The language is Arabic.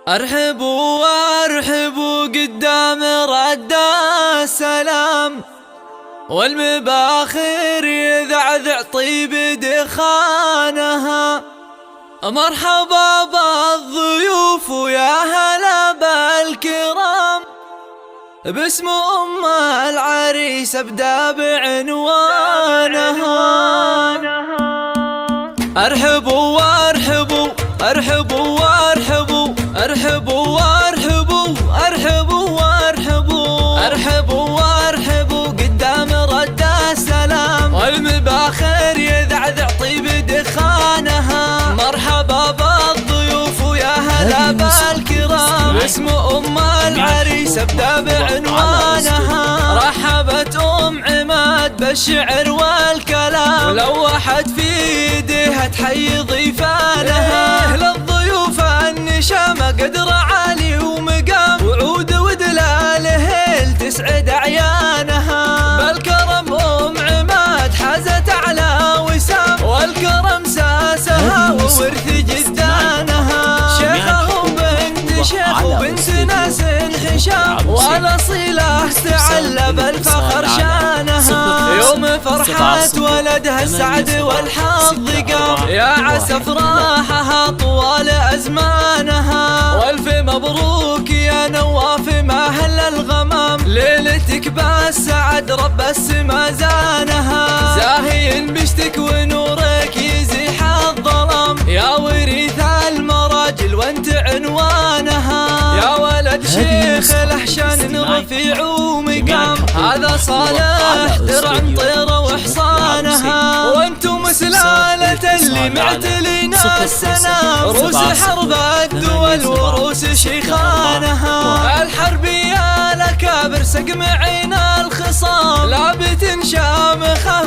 ارحبوا وارحبوا قدام رد السلام، والمباخر يذعذع طيب دخانها. مرحبا بالضيوف ويا هلا بالكرام، باسم أم العريس ابدأ بعنوانها. ارحبوا وارحبوا ارحبوا وارحبوا ارحبوا وارحبوا ارحبوا وارحبوا ارحبوا وارحبوا قدام رد السلام، والمباخر يذعذع طيب دخانها. مرحبا بالضيوف ويا هلا بالكرام، باسم أم العريس ابدأ بعنوانها. رحبت أم عماد بالشعر والكلام، ولوحت في يديها تحيي ضيفانها. للضيوف النشامة قدر عالي ومقام، وعود ودلاله تسعد أعيانها. بالكرم أم عماد حازت أعلى وسام، والكرم ساسها وورث جدانها. شيخه بنت شيخ وبنت ناس حشام، والأصيلة استعل بالفخر شانها. يوم فرحة ولدها السعد والحظ قام، يا عسى فرحها طوال أزمانها. والف مبروك يا نواف ما هل الغمام، ليلتك بالسعد رب السما زانها. زاهي بشتك ونورك يزيح الظلام، يا وريث المراجل وانت عنوانها. يا ولد شيخ الأحشان رفيع ومقام، هذا صالح درع طيرة وحصانها. وانتم سلالة اللي معتلين السنام، روس حرب الدول وروس شيخانها. الحربية الأكابر سقم عين الخصام، لابت شامخه